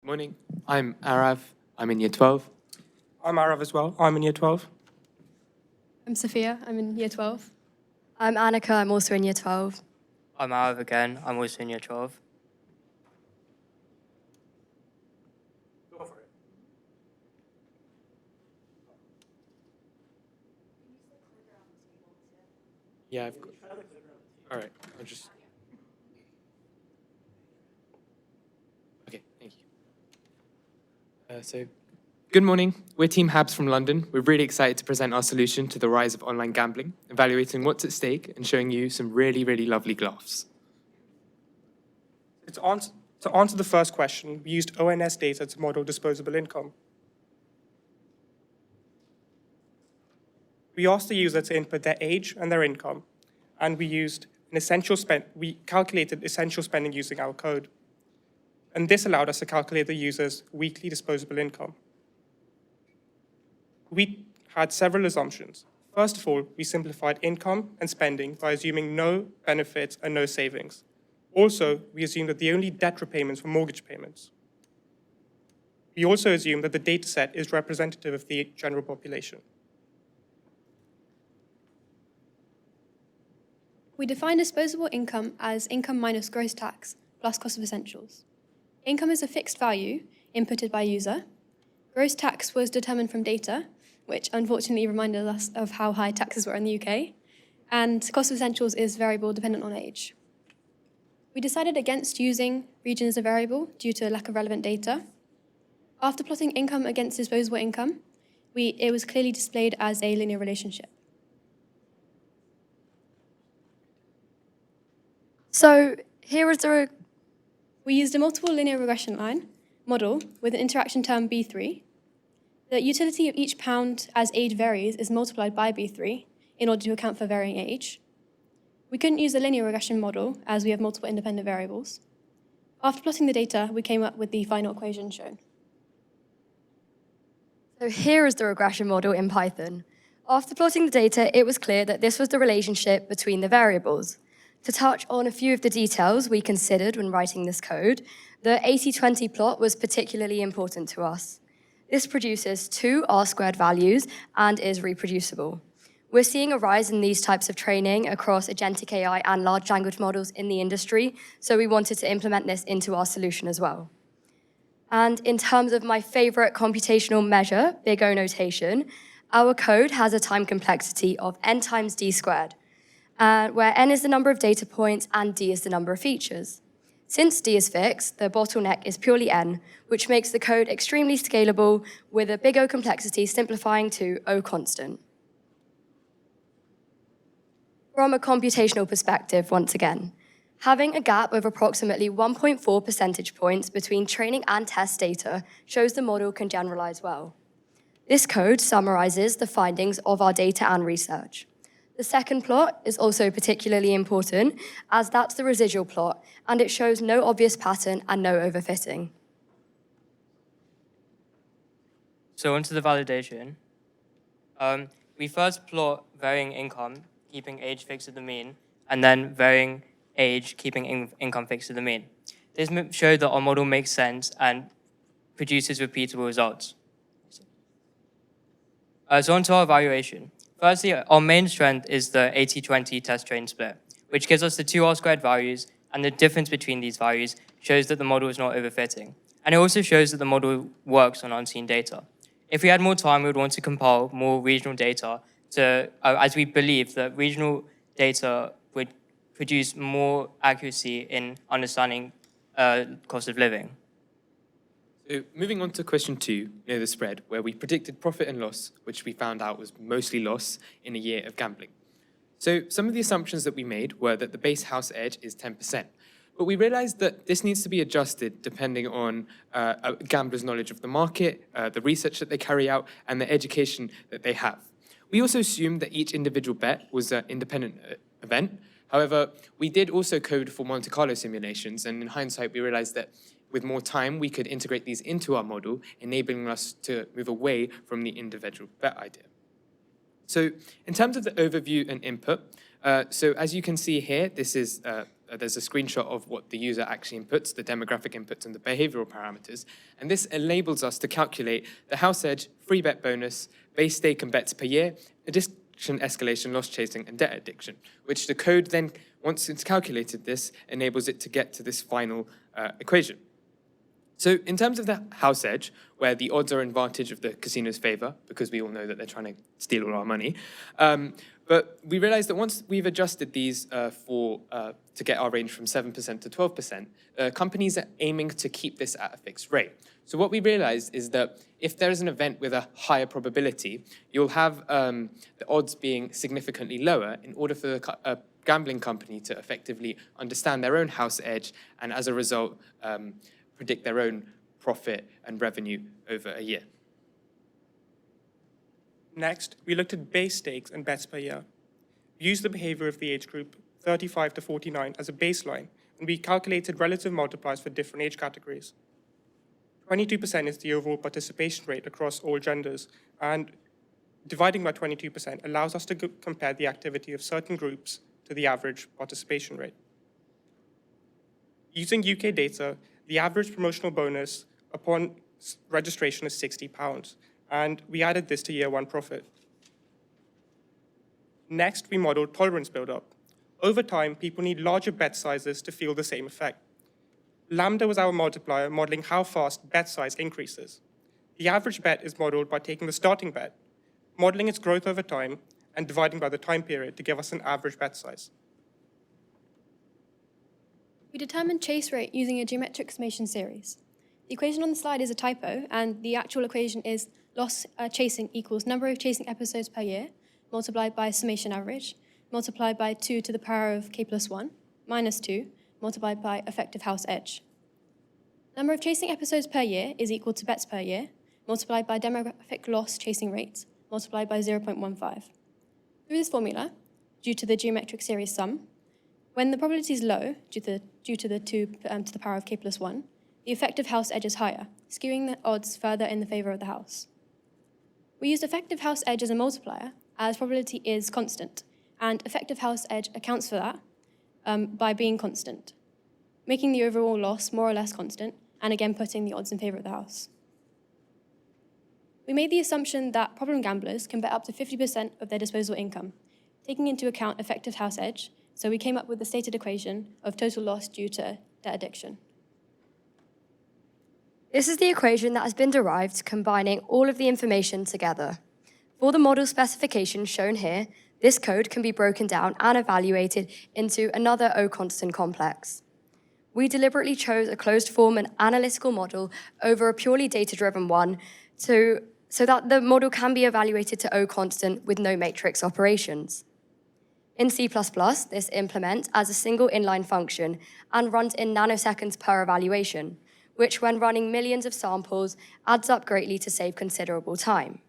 Morning. I'm Arav. I'm in year 12. I'm Arav as well. I'm in year 12. I'm Sophia. I'm in year 12. I'm Annika. I'm also in year 12. I'm Arav again. I'm also in year 12. Go for it. Yeah, I've got. All right. I'll just. Okay, thank you. Good morning. We're Team Habs from London. We're really excited to present our solution to the rise of online gambling, evaluating what's at stake and showing you some really, really lovely graphs. To answer the first question, we used ONS data to model disposable income. We asked the user to input their age and their income, and we calculated essential spending using our code. And this allowed us to calculate the user's weekly disposable income. We had several assumptions. First of all, we simplified income and spending by assuming no benefits and no savings. Also, we assumed that the only debt repayments were mortgage payments. We also assumed that the dataset is representative of the general population. We define disposable income as income minus gross tax plus cost of essentials. Income is a fixed value inputted by user. Gross tax was determined from data, which unfortunately reminded us of how high taxes were in the UK. And cost of essentials is variable dependent on age. We decided against using region as a variable due to a lack of relevant data. After plotting income against disposable income, it was clearly displayed as a linear relationship. So here is We used a multiple linear regression line model with an interaction term B3. The utility of each pound as age varies is multiplied by B3 in order to account for varying age. We couldn't use a linear regression model as we have multiple independent variables. After plotting the data, we came up with the final equation shown. So here is the regression model in Python. After plotting the data, it was clear that this was the relationship between the variables. To touch on a few of the details we considered when writing this code, the 80-20 plot was particularly important to us. This produces two R-squared values and is reproducible. We're seeing a rise in these types of training across agentic AI and large language models in the industry, so we wanted to implement this into our solution as well. And in terms of my favorite computational measure, big O notation, our code has a time complexity of n times d squared, where n is the number of data points and d is the number of features. Since d is fixed, the bottleneck is purely n, which makes the code extremely scalable with a big O complexity simplifying to O constant. From a computational perspective, once again, having a gap of approximately 1.4 percentage points between training and test data shows the model can generalize well. This code summarizes the findings of our data and research. The second plot is also particularly important, as that's the residual plot, and it shows no obvious pattern and no overfitting. So onto the validation. We first plot varying income, keeping age fixed at the mean, and then varying age, keeping income fixed at the mean. This showed that our model makes sense and produces repeatable results. So onto our evaluation. Firstly, our main strength is the 80-20 test-train split, which gives us the two R-squared values, and the difference between these values shows that the model is not overfitting. And it also shows that the model works on unseen data. If we had more time, we would want to compile more regional data as we believe that regional data would produce more accuracy in understanding cost of living. So moving on to question 2, the spread, where we predicted profit and loss, which we found out was mostly loss in a year of gambling. So some of the assumptions that we made were that the base house edge is 10%. But we realized that this needs to be adjusted depending on a gambler's knowledge of the market, the research that they carry out, and the education that they have. We also assumed that each individual bet was an independent event. However, we did also code for Monte Carlo simulations, and in hindsight, we realized that with more time, we could integrate these into our model, enabling us to move away from the individual bet idea. So in terms of the overview and input, so as you can see here, this is there's a screenshot of what the user actually inputs, the demographic inputs and the behavioral parameters. And this enables us to calculate the house edge, free bet bonus, base stake and bets per year, addiction, escalation, loss chasing, and debt addiction, which the code then, once it's calculated this, enables it to get to this final equation. So in terms of the house edge, where the odds are in advantage of the casino's favor, because we all know that they're trying to steal all our money, but we realized that once we've adjusted these to get our range from 7% to 12%, companies are aiming to keep this at a fixed rate. So what we realized is that if there is an event with a higher probability, you'll have the odds being significantly lower in order for the gambling company to effectively understand their own house edge and as a result predict their own profit and revenue over a year. Next, we looked at base stakes and bets per year. We used the behavior of the age group 35 to 49 as a baseline, and we calculated relative multipliers for different age categories. 22% is the overall participation rate across all genders, and dividing by 22% allows us to compare the activity of certain groups to the average participation rate. Using UK data, the average promotional bonus upon registration is £60, and we added this to year one profit. Next, we modeled tolerance build-up. Over time, people need larger bet sizes to feel the same effect. Lambda was our multiplier, modeling how fast bet size increases. The average bet is modeled by taking the starting bet, modeling its growth over time, and dividing by the time period to give us an average bet size. We determined chase rate using a geometric summation series. The equation on the slide is a typo, and the actual equation is loss chasing equals number of chasing episodes per year, multiplied by summation average, multiplied by 2 to the power of k plus 1, minus 2, multiplied by effective house edge. Number of chasing episodes per year is equal to bets per year, multiplied by demographic loss chasing rate, multiplied by 0.15. Through this formula, due to the geometric series sum, when the probability is low, due to the 2 to the power of k plus 1, the effective house edge is higher, skewing the odds further in the favor of the house. We used effective house edge as a multiplier, as probability is constant, and effective house edge accounts for that by being constant, making the overall loss more or less constant, and again putting the odds in favor of the house. We made the assumption that problem gamblers can bet up to 50% of their disposable income, taking into account effective house edge, so we came up with the stated equation of total loss due to debt addiction. This is the equation that has been derived combining all of the information together. For the model specification shown here, this code can be broken down and evaluated into another O-constant complex. We deliberately chose a closed-form and analytical model over a purely data-driven one so that the model can be evaluated to O-constant with no matrix operations. In C++, this implements as a single inline function and runs in nanoseconds per evaluation, which when running millions of samples adds up greatly to save considerable time.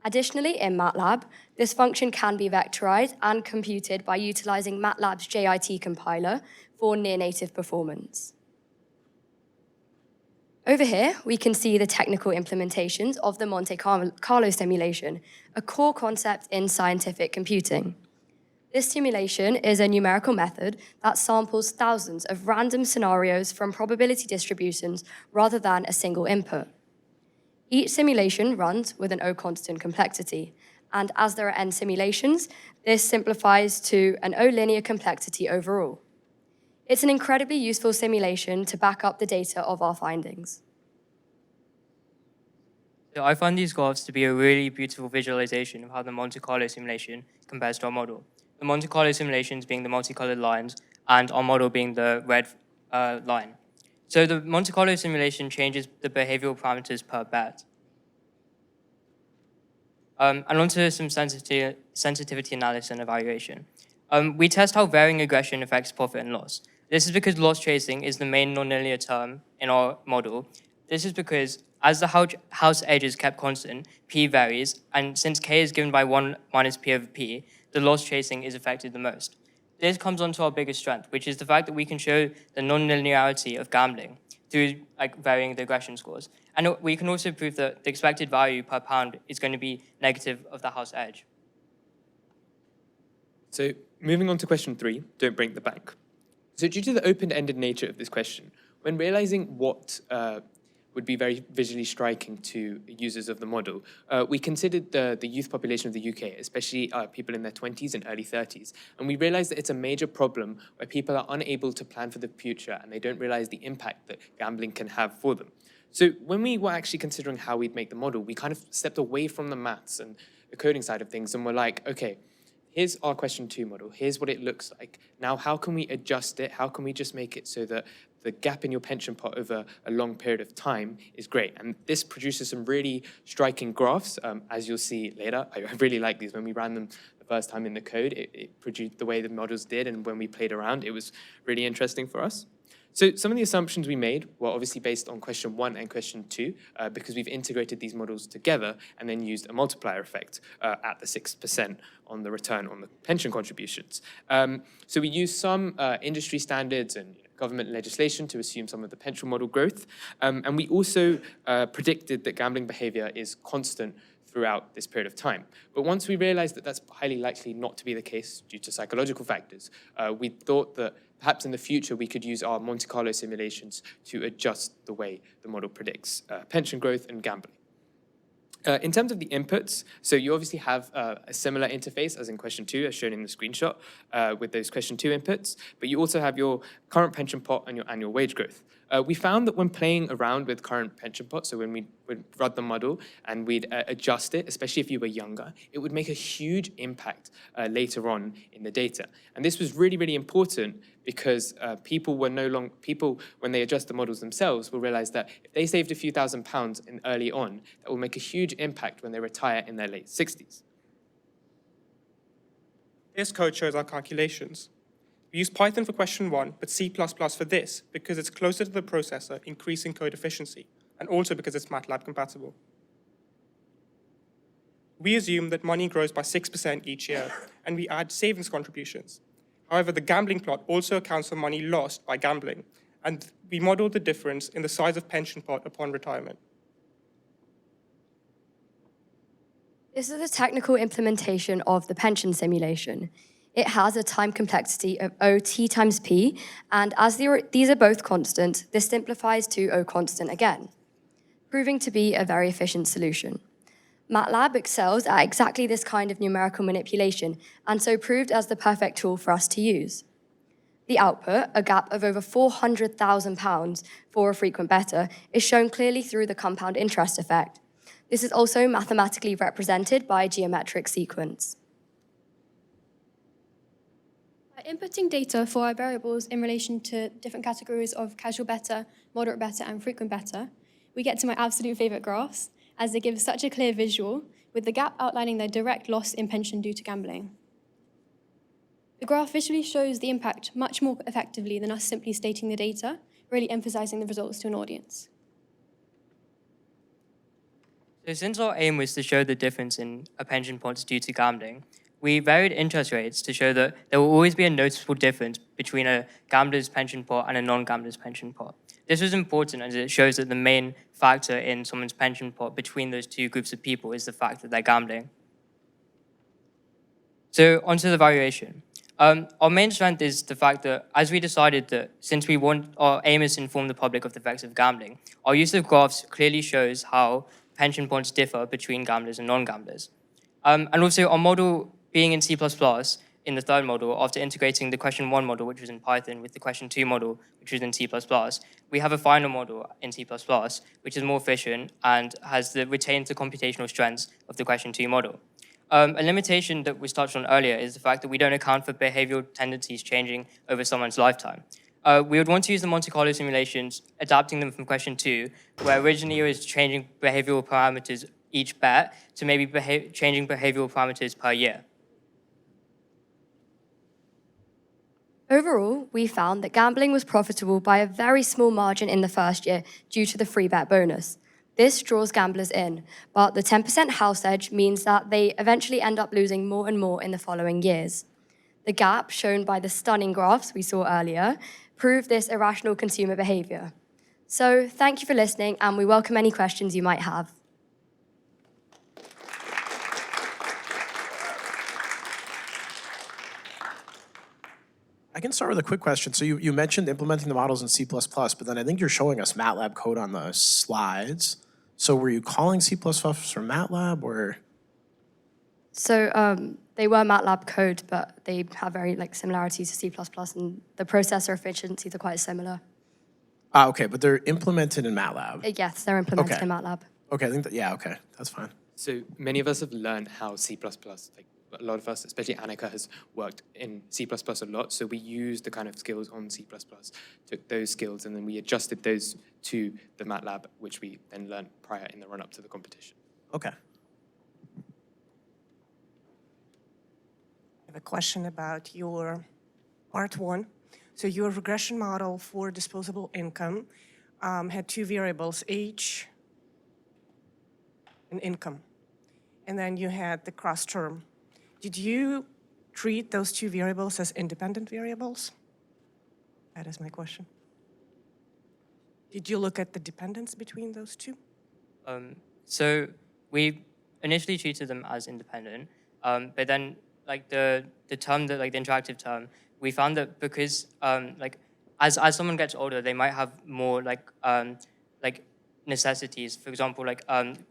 Additionally, in MATLAB, this function can be vectorized and computed by utilizing MATLAB's JIT compiler for near-native performance. Over here, we can see the technical implementations of the Monte Carlo simulation, a core concept in scientific computing. This simulation is a numerical method that samples thousands of random scenarios from probability distributions rather than a single input. Each simulation runs with an O-constant complexity, and as there are n simulations, this simplifies to an O-linear complexity overall. It's an incredibly useful simulation to back up the data of our findings. So I find these graphs to be a really beautiful visualization of how the Monte Carlo simulation compares to our model. The Monte Carlo simulations being the multicolored lines and our model being the red line. So the Monte Carlo simulation changes the behavioral parameters per bet. And onto some sensitivity analysis and evaluation. We test how varying aggression affects profit and loss. This is because loss chasing is the main nonlinear term in our model. This is because as the house edge is kept constant, P varies, and since K is given by 1 minus P over P, the loss chasing is affected the most. This comes onto our biggest strength, which is the fact that we can show the non-linearity of gambling through varying the aggression scores. And we can also prove that the expected value per pound is going to be negative of the house edge. So moving on to question 3, don't break the bank. So due to the open-ended nature of this question, when realizing what would be very visually striking to users of the model, we considered the youth population of the UK, especially people in their 20s and early 30s. And we realized that it's a major problem where people are unable to plan for the future and they don't realize the impact that gambling can have for them. So when we were actually considering how we'd make the model, we kind of stepped away from the maths and the coding side of things and we're like, okay, here's our question 2 model. Here's what it looks like. Now, how can we adjust it? How can we just make it so that the gap in your pension pot over a long period of time is great? And this produces some really striking graphs, as you'll see later. I really like these. When we ran them the first time in the code, it produced the way the models did, and when we played around, it was really interesting for us. So some of the assumptions we made were obviously based on question 1 and question 2, because we've integrated these models together and then used a multiplier effect at the 6% on the return on the pension contributions. So we used some industry standards and government legislation to assume some of the pension model growth. And we also predicted that gambling behavior is constant throughout this period of time. But once we realized that that's highly likely not to be the case due to psychological factors, we thought that perhaps in the future we could use our Monte Carlo simulations to adjust the way the model predicts pension growth and gambling. In terms of the inputs, so you obviously have a similar interface as in question 2, as shown in the screenshot, with those question 2 inputs, but you also have your current pension pot and your annual wage growth. We found that when playing around with current pension pot, so when we would run the model and we'd adjust it, especially if you were younger, it would make a huge impact later on in the data. And this was really, really important because people, when they adjust the models themselves, will realize that if they saved a few £1,000s early on, that will make a huge impact when they retire in their late 60s. This code shows our calculations. We use Python for question 1, but C++ for this, because it's closer to the processor, increasing code efficiency, and also because it's MATLAB compatible. We assume that money grows by 6% each year, and we add savings contributions. However, the gambling plot also accounts for money lost by gambling, and we modeled the difference in the size of pension pot upon retirement. This is a technical implementation of the pension simulation. It has a time complexity of OT times P, and as these are both constant, this simplifies to O constant again, proving to be a very efficient solution. MATLAB excels at exactly this kind of numerical manipulation, and so proved as the perfect tool for us to use. The output, a gap of over £400,000 for a frequent bettor, is shown clearly through the compound interest effect. This is also mathematically represented by a geometric sequence. By inputting data for our variables in relation to different categories of casual bettor, moderate bettor, and frequent bettor, we get to my absolute favorite graphs, as they give such a clear visual, with the gap outlining their direct loss in pension due to gambling. The graph visually shows the impact much more effectively than us simply stating the data, really emphasizing the results to an audience. So since our aim was to show the difference in a pension pot due to gambling, we varied interest rates to show that there will always be a noticeable difference between a gambler's pension pot and a non-gambler's pension pot. This was important as it shows that the main factor in someone's pension pot between those two groups of people is the fact that they're gambling. So onto the valuation. Our main strength is the fact that as we decided that since our aim is to inform the public of the effects of gambling, our use of graphs clearly shows how pension pots differ between gamblers and non-gamblers. And also our model being in C++, in the third model, after integrating the question 1 model, which was in Python, with the question 2 model, which was in C++, we have a final model in C++, which is more efficient and retains the computational strengths of the question 2 model. A limitation that was touched on earlier is the fact that we don't account for behavioral tendencies changing over someone's lifetime. We would want to use the Monte Carlo simulations, adapting them from question 2, where originally it was changing behavioral parameters each bet, to maybe changing behavioral parameters per year. Overall, we found that gambling was profitable by a very small margin in the first year due to the free bet bonus. This draws gamblers in, but the 10% house edge means that they eventually end up losing more and more in the following years. The gap, shown by the stunning graphs we saw earlier, prove this irrational consumer behavior. So thank you for listening, and we welcome any questions you might have. I can start with a quick question. So you mentioned implementing the models in C++, but then I think you're showing us MATLAB code on the slides. So were you calling C++ from MATLAb or? So they were MATLAB code, but they have very similarities to C++, and the processor efficiencies are quite similar. Okay, but they're implemented in MATLAB. Yes, they're implemented Okay. in MATLAB. Okay, I think that, yeah, okay, that's fine. So many of us have learned how C++, like a lot of us, especially Annika, has worked in C++ a lot. So we used the kind of skills on C++, took those skills, and then we adjusted those to the MATLAB, which we then learned prior in the run-up to the competition. Okay. I have a question about your part 1. So your regression model for disposable income had 2 variables, age and income. And then you had the cross term. Did you treat those 2 variables as independent variables? That is my question. Did you look at the dependence between those 2? So we initially treated them as independent, but then the term that the interactive term, we found that because as someone gets older, they might have more necessities. For example,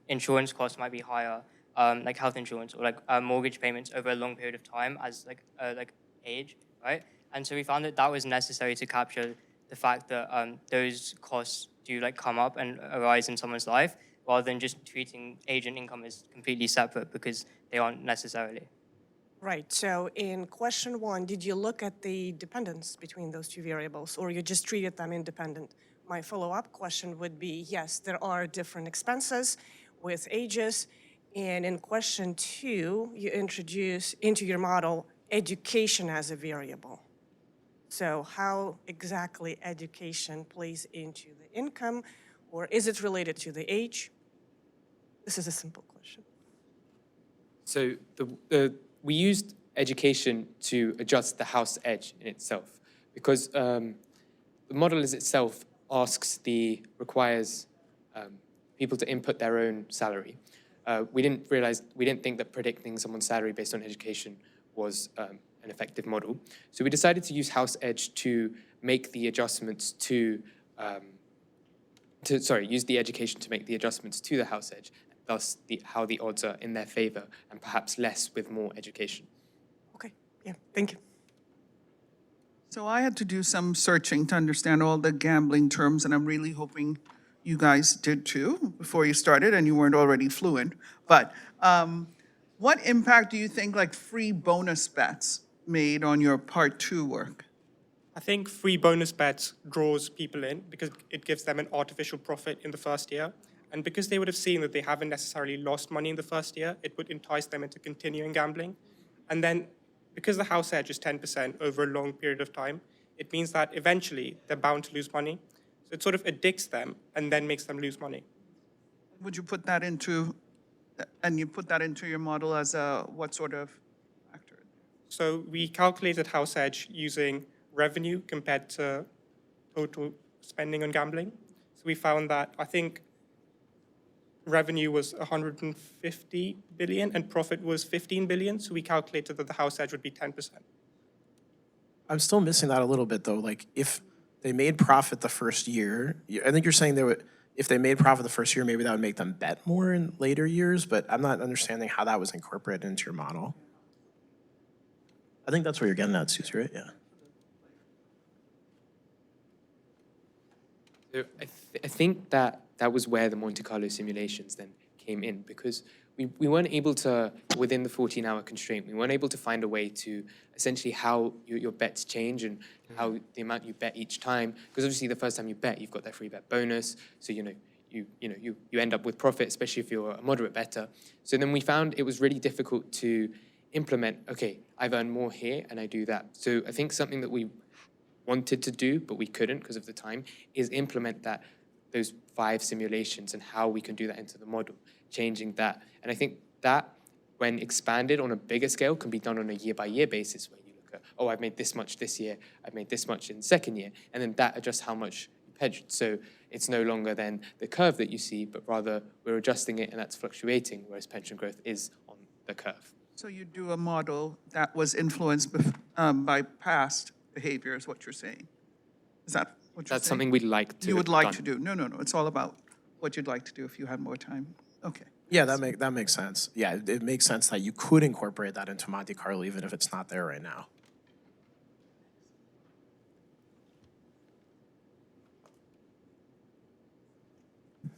insurance costs might be higher, like health insurance or mortgage payments over a long period of time as age, right? And so we found that that was necessary to capture the fact that those costs do come up and arise in someone's life, rather than just treating age and income as completely separate because they aren't necessarily. Right, so in question 1, did you look at the dependence between those 2 variables, or you just treated them independent? My follow-up question would be, yes, there are different expenses with ages, and in question 2, you introduce into your model education as a variable. So how exactly education plays into the income, or is it related to the age? This is a simple question. So we used education to adjust the house edge in itself, because the model as itself requires people to input their own salary. We didn't think that predicting someone's salary based on education was an effective model. So we decided to use house edge to make the adjustments use the education to make the adjustments to the house edge, thus how the odds are in their favor, and perhaps less with more education. Okay, yeah, thank you. So I had to do some searching to understand all the gambling terms, and I'm really hoping you guys did too before you started and you weren't already fluent. But what impact do you think free bonus bets made on your part 2 work? I think free bonus bets draws people in because it gives them an artificial profit in the first year. And because they would have seen that they haven't necessarily lost money in the first year, it would entice them into continuing gambling. And then because the house edge is 10% over a long period of time, it means that eventually they're bound to lose money. So it sort of addicts them and then makes them lose money. Would you put that into, and you put that into your model as what sort of factor? So we calculated house edge using revenue compared to total spending on gambling. So we found that I think revenue was 150 billion and profit was 15 billion. So we calculated that the house edge would be 10%. I'm still missing that a little bit though. If they made profit the first year, I think you're saying if they made profit the first year, maybe that would make them bet more in later years, but I'm not understanding how that was incorporated into your model. I think that's where you're getting at, Susie, right? Yeah. So I think that was where the Monte Carlo simulations then came in, because we weren't able to, within the 14-hour constraint, we weren't able to find a way to essentially how your bets change and how the amount you bet each time. Because obviously the first time you bet, you've got that free bet bonus. So, you end up with profit, especially if you're a moderate bettor. So then we found it was really difficult to implement, okay, I've earned more here and I do that. So I think something that we wanted to do, but we couldn't because of the time, is implement those 5 simulations and how we can do that into the model, changing that. And I think that, when expanded on a bigger scale, can be done on a year-by-year basis, where you look at, oh, I've made this much this year, I've made this much in the second year, and then that adjusts how much you hedged. So it's no longer then the curve that you see, but rather we're adjusting it and that's fluctuating, whereas pension growth is on the curve. So you do a model that was influenced by past behavior is what you're saying. Is that what you're saying? That's something we'd like to You would like done. to do? No, it's all about what you'd like to do if you had more time. Okay. Yeah, that makes sense. Yeah, it makes sense that you could incorporate that into Monte Carlo even if it's not there right now.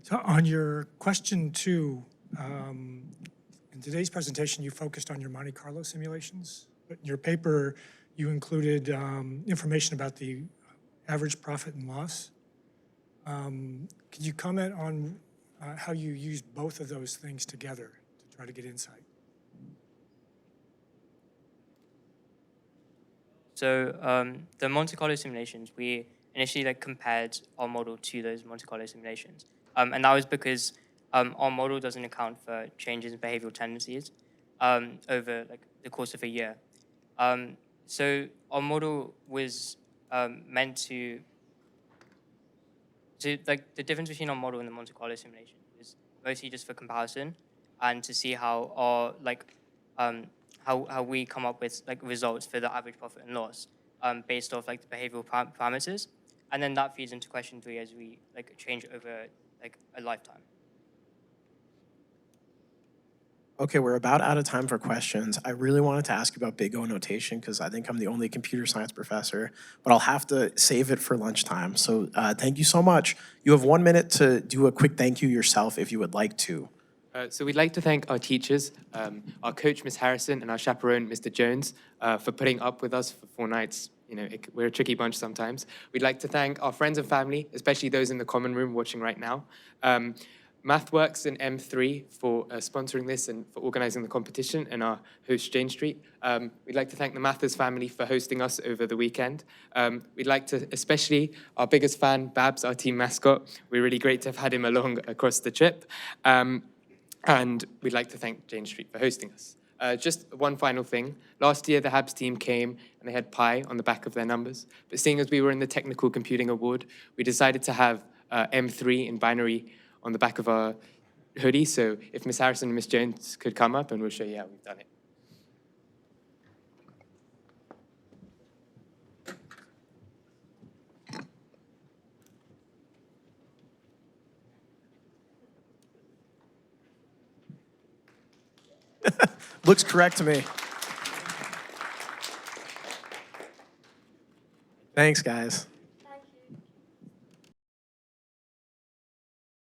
So on your question 2, in today's presentation, you focused on your Monte Carlo simulations, but in your paper, you included information about the average profit and loss. Could you comment on how you used both of those things together to try to get insight? So the Monte Carlo simulations, we initially compared our model to those Monte Carlo simulations. And that was because our model doesn't account for changes in behavioral tendencies over the course of a year. So our model was meant to the difference between our model and the Monte Carlo simulation is mostly just for comparison and to see how our how we come up with results for the average profit and loss based off the behavioral parameters, and then that feeds into question 3 as we change over a lifetime. Okay, we're about out of time for questions. I really wanted to ask you about big O notation because I think I'm the only computer science professor, but I'll have to save it for lunchtime. So thank you so much. You have 1 minute to do a quick thank you yourself if you would like to. So we'd like to thank our teachers, our coach, Ms. Harrison, and our chaperone, Mr. Jones, for putting up with us for 4 nights. You know, we're a tricky bunch sometimes. We'd like to thank our friends and family, especially those in the common room watching right now. MathWorks and M3 for sponsoring this and for organizing the competition, and our host, Jane Street. We'd like to thank the Mathers family for hosting us over the weekend. We'd like to, especially our biggest fan, Babs, our team mascot. We're really great to have had him along across the trip. And we'd like to thank Jane Street for hosting us. Just one final thing. Last year, the Habs team came and they had pi on the back of their numbers. But seeing as we were in the Technical Computing Award, we decided to have M3 in binary on the back of our hoodie. So if Ms. Harrison and Ms. Jones could come up and we'll show you how we've done it. Looks correct to me. Thanks, guys.